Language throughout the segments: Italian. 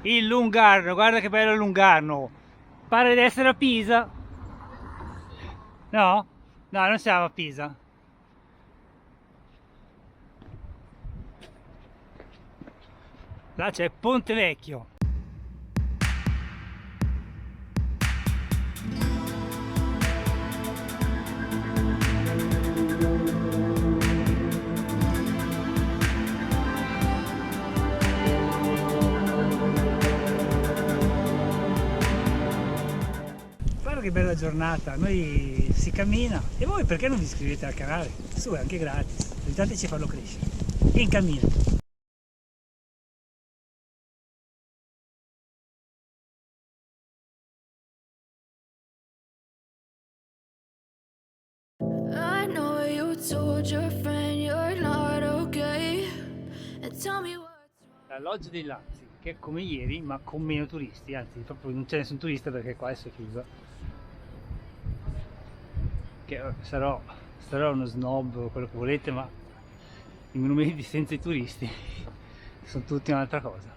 Il Lungarno, guarda che bello il Lungarno. Pare di essere a Pisa. No? No, non siamo a Pisa. Là c'è Ponte Vecchio. Guarda che bella giornata, noi si cammina. E voi perché non vi iscrivete al canale? Su, è anche gratis, l'importante è ci farlo crescere. E in cammino. I know you told your friend you're not okay. And tell me what's wrong. L'alloggio dei Lazzi, che è come ieri, ma con meno turisti, anzi proprio non c'è nessun turista perché qua adesso è chiuso. Che sarò uno snob o quello che volete, ma i monumenti senza i turisti sono tutti un'altra cosa.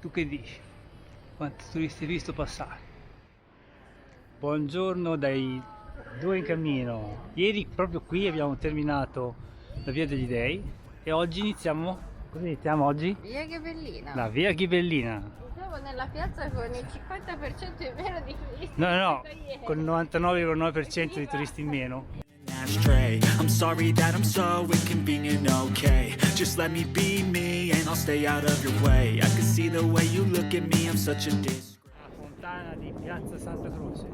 Tu che dici? Quanti turisti hai visto passare? Buongiorno dai due in cammino. Ieri proprio qui abbiamo terminato la Via degli Dei e oggi iniziamo. Cosa iniziamo oggi? Via Ghibellina. La Via Ghibellina. Siamo nella piazza con il 50% in meno di turisti. No, con il 99,9% di turisti in meno. Ashtray. I'm sorry that I'm so inconvenient, okay? Just let me be me and I'll stay out of your way. I can see the way you look at me, I'm such a disgrace. La fontana di Piazza Santa Croce.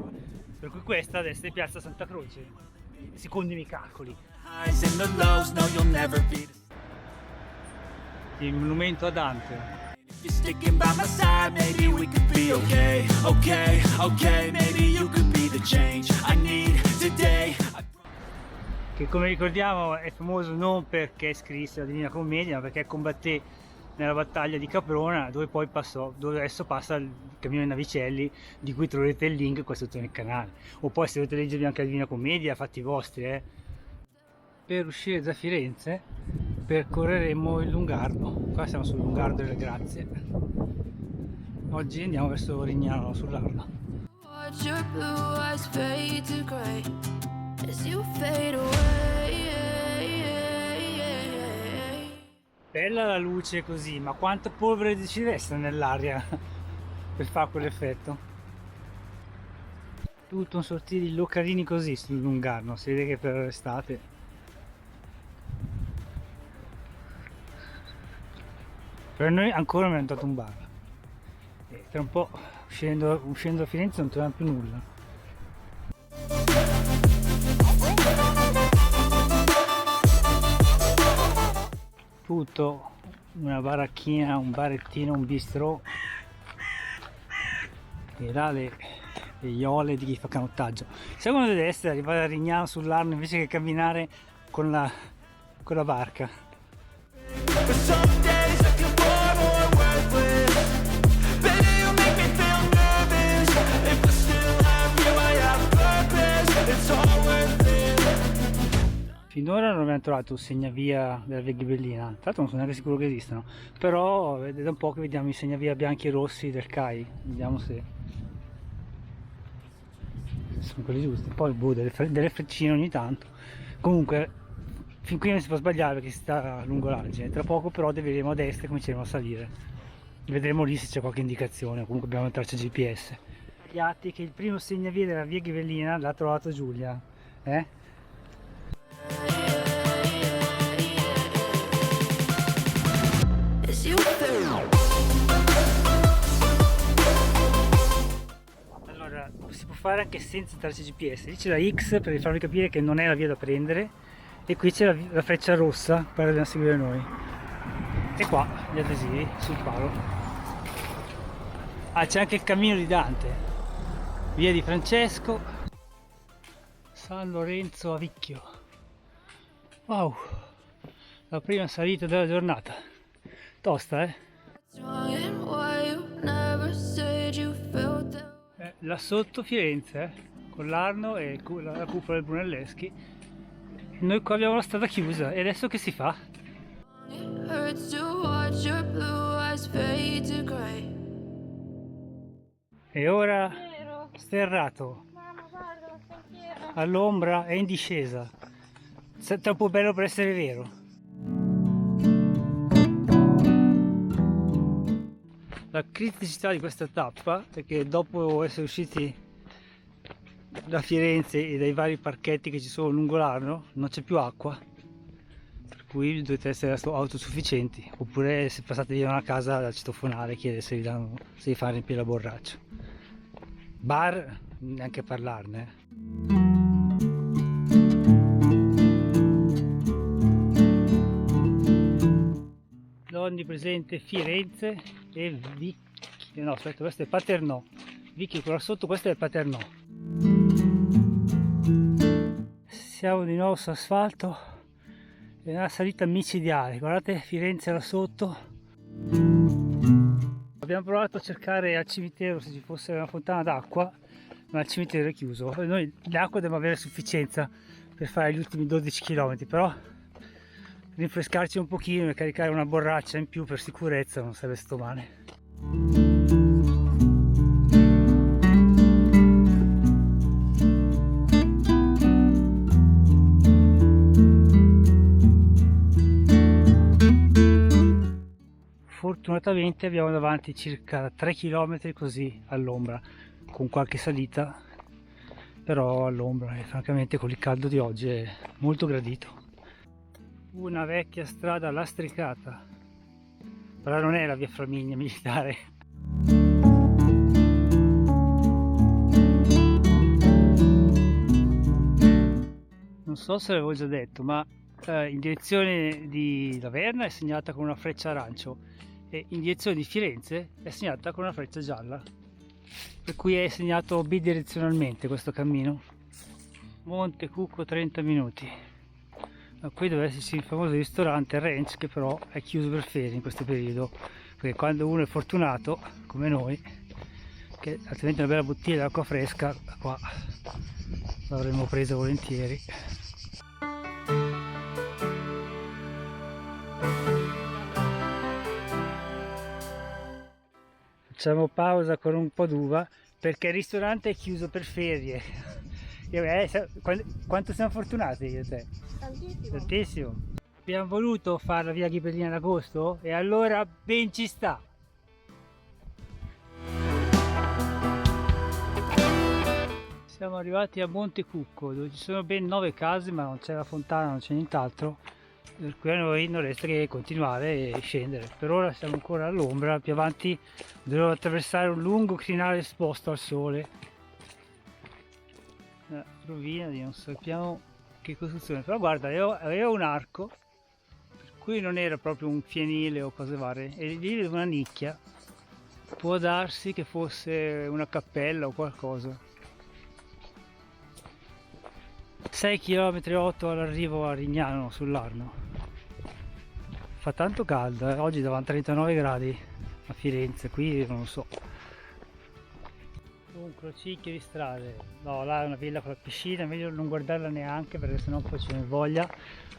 Per cui questa deve essere Piazza Santa Croce, secondo i miei calcoli. Highs and the lows, no you'll never be the Il monumento a Dante. If you're sticking by my side, maybe we could be okay. Okay, okay, maybe you could be the change I need today. Che come ricordiamo è famoso non perché scrisse la Divina Commedia, ma perché combatté nella battaglia di Caprona, dove poi passò, dove adesso passa il cammino dei Navicelli, di cui troverete il link qua sotto nel canale. O poi se volete leggervi anche la Divina Commedia, fatti vostri. Per uscire da Firenze percorreremo il Lungarno. Qua siamo sul Lungarno delle Grazie. Oggi andiamo verso Rignano sull'Arno. Watch your blue eyes fade to gray as you fade away. Bella la luce così, ma quanta polvere ci deve essere nell'aria per fare quell'effetto? Tutto un sortire di localini così sul Lungarno, si vede che per l'estate. Per noi ancora non è entrato un bar. E tra un po' uscendo da Firenze non troviamo più nulla. Tutto una baracchina, un barettino, un bistrò e là le iole di chi fa canottaggio. Secondo deve essere arrivare a Rignano sull'Arno invece che camminare con la barca. But some days I can warm or worthless. Baby, you make me feel nervous. If I still have you, I have purpose. It's all worth it. Finora non abbiamo trovato un segnavia della Via Ghibellina, tra l'altro non sono neanche sicuro che esistano, però è da un po' che vediamo i segnavia bianchi e rossi del CAI, vediamo se sono quelli giusti. Poi boh, delle freccine ogni tanto. Comunque fin qui non si può sbagliare perché si sta lungo l'argine, tra poco però deveremo a destra e cominceremo a salire. Vedremo lì se c'è qualche indicazione, comunque abbiamo una traccia GPS. Gli atti che il primo segnavia della Via Ghibellina l'ha trovato Giulia, As you fade. Allora, si può fare anche senza tracce GPS. Lì c'è la X per farvi capire che non è la via da prendere, e qui c'è la freccia rossa per dobbiamo seguire noi. E qua gli adesivi sul palo. Ah, c'è anche il cammino di Dante, via di Francesco, San Lorenzo a Vicchio. Wow, la prima salita della giornata. Tosta, eh? And why you never said you felt that. Là sotto Firenze, con l'Arno e la cupola del Brunelleschi. Noi qua abbiamo la strada chiusa e adesso che si fa? Hurts to watch your blue eyes fade to gray. E ora sterrato Mamma, guarda lo sentiero. all'ombra è in discesa. È troppo bello per essere vero. La criticità di questa tappa è che dopo essere usciti da Firenze e dai vari parchetti che ci sono lungo l'Arno non c'è più acqua, per cui dovete essere autosufficienti, oppure se passate via una casa da citofonare chiede se vi fa riempire la borraccia. Bar neanche parlarne. L'onnipresente Firenze e Vicchio, no aspetta, questo è Paternò, Vicchio qua sotto, questo è Paternò. Siamo di nuovo su asfalto, è una salita micidiale, guardate Firenze là sotto. Abbiamo provato a cercare al cimitero se ci fosse una fontana d'acqua, ma il cimitero è chiuso. Noi l'acqua dobbiamo avere sufficienza per fare gli ultimi 12 km, però rinfrescarci un pochino e caricare una borraccia in più per sicurezza non sarebbe stato male. Fortunatamente abbiamo davanti circa 3 km così all'ombra, con qualche salita, però all'ombra e francamente con il caldo di oggi è molto gradito. Una vecchia strada lastricata, però non è la via Flaminia militare. Non so se l'avevo già detto, ma in direzione di Laverna è segnata con una freccia arancio e in direzione di Firenze è segnata con una freccia gialla, per cui è segnato bidirezionalmente questo cammino. Monte Cucco 30 minuti. Qui deve esserci il famoso ristorante Ranch, che però è chiuso per ferie in questo periodo, perché quando uno è fortunato come noi, che altrimenti una bella bottiglia d'acqua fresca qua l'avremmo presa volentieri. Facciamo pausa con un po' d'uva perché il ristorante è chiuso per ferie. Quanto siamo fortunati io e te? Tantissimo. Tantissimo. Abbiamo voluto fare la via Ghibellina ad agosto e allora ben ci sta. Siamo arrivati a Monte Cucco, dove ci sono ben 9 case, ma non c'è la fontana, non c'è nient'altro, per cui a noi non resta che continuare e scendere. Per ora siamo ancora all'ombra, più avanti dovremo attraversare un lungo crinale esposto al sole. Una rovina di non sappiamo che costruzione, però guarda, aveva un arco, per cui non era proprio un fienile o cose varie, e lì una nicchia, può darsi che fosse una cappella o qualcosa. 6 km 8 all'arrivo a Rignano sull'Arno. Fa tanto caldo, oggi davanti a 39 gradi a Firenze, qui non lo so. Un crocicchio di strade, no, là è una villa con la piscina, meglio non guardarla neanche perché sennò poi ce ne voglia,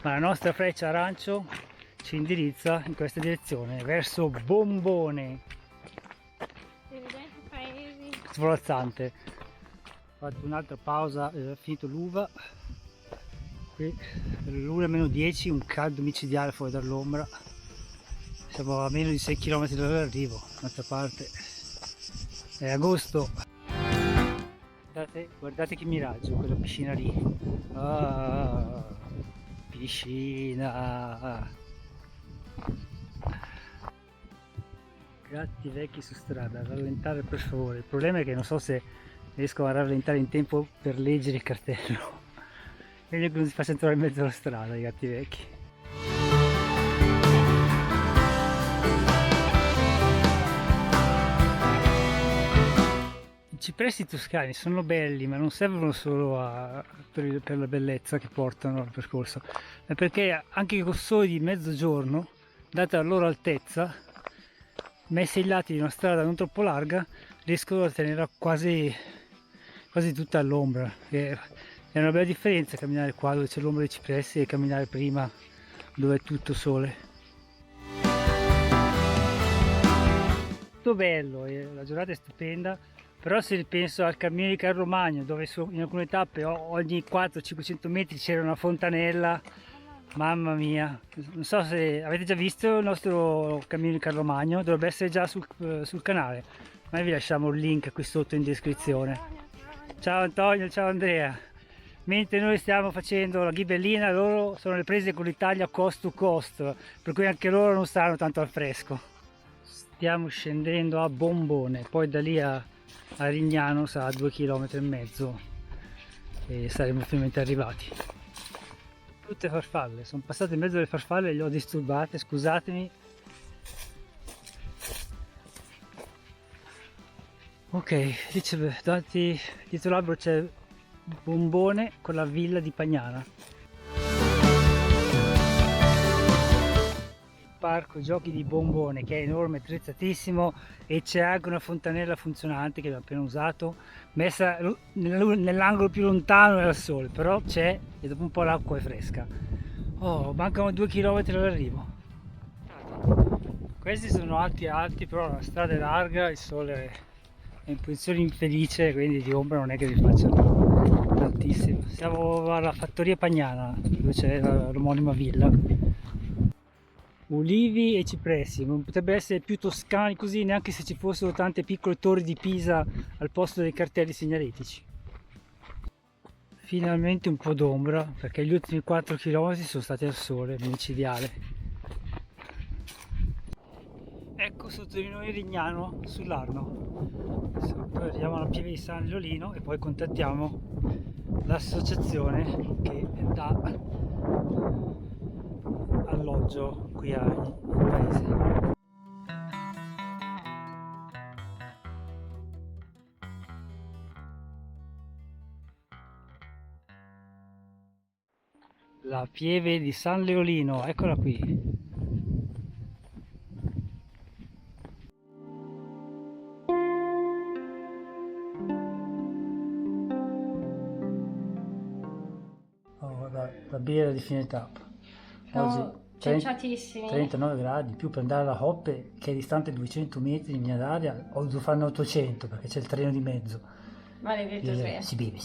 ma la nostra freccia arancio ci indirizza in questa direzione, verso Bombone. Paesi. Svolazzante. Ho fatto un'altra pausa, finito l'uva, qui l'1-10, un caldo micidiale fuori dall'ombra, siamo a meno di 6 km dall'arrivo, d'altra parte è agosto. Guardate che miraggio, quella piscina lì, piscina, gatti vecchi su strada, rallentare per favore. Il problema è che non so se riesco a rallentare in tempo per leggere il cartello. Meglio che non si faccia entrare in mezzo alla strada i gatti vecchi. I cipressi toscani sono belli, ma non servono solo per la bellezza che portano al percorso, ma perché anche con soli di mezzogiorno, data la loro altezza, messi ai lati di una strada non troppo larga, riescono a tenerla quasi tutta all'ombra. È una bella differenza camminare qua dove c'è l'ombra dei cipressi e camminare prima dove è tutto sole. molto bello e la giornata è stupenda, però se penso al cammino di Carlomagno, dove in alcune tappe ogni 400-500 metri c'era una fontanella, mamma mia. Non so se avete già visto il nostro cammino di Carlomagno, dovrebbe essere già sul canale, ma vi lasciamo il link qui sotto in descrizione. Ciao Antonio, ciao Andrea. Mentre noi stiamo facendo la ghibellina, loro sono le prese con l'Italia cost to cost, per cui anche loro non stanno tanto al fresco. Stiamo scendendo a Bombone, poi da lì a Rignano sarà 2,5 km e saremo finalmente arrivati. Tutte farfalle, sono passate in mezzo alle farfalle e le ho disturbate, scusatemi. Ok, dietro l'albero c'è Bombone con la villa di Pagnana. Il parco giochi di Bombone, che è enorme, attrezzatissimo, e c'è anche una fontanella funzionante che abbiamo appena usato, messa nell'angolo più lontano dal sole, però c'è e dopo un po' l'acqua è fresca. Oh, mancano 2 km all'arrivo. Questi sono alti, però la strada è larga, il sole è in posizione infelice, quindi di ombra non è che vi faccia tantissimo. Siamo alla fattoria Pagnana, dove c'è l'omonima villa. Ulivi e cipressi, non potrebbe essere più toscani così, neanche se ci fossero tante piccole torri di Pisa al posto dei cartelli segnaletici. Finalmente un po' d'ombra, perché gli ultimi 4 km sono stati al sole, micidiale. Ecco sotto di noi Rignano sull'Arno. Poi arriviamo alla pieve di San Leolino e poi contattiamo l'associazione che dà alloggio qui al paese. La pieve di San Leolino, eccola qui. La birra di fine tappa. Oggi cianciatissimi. 39 gradi, più per andare alla Hoppe che è distante 200 metri in linea d'aria, o devo farne 800 perché c'è il treno di mezzo. Maledetto treno. Si beve.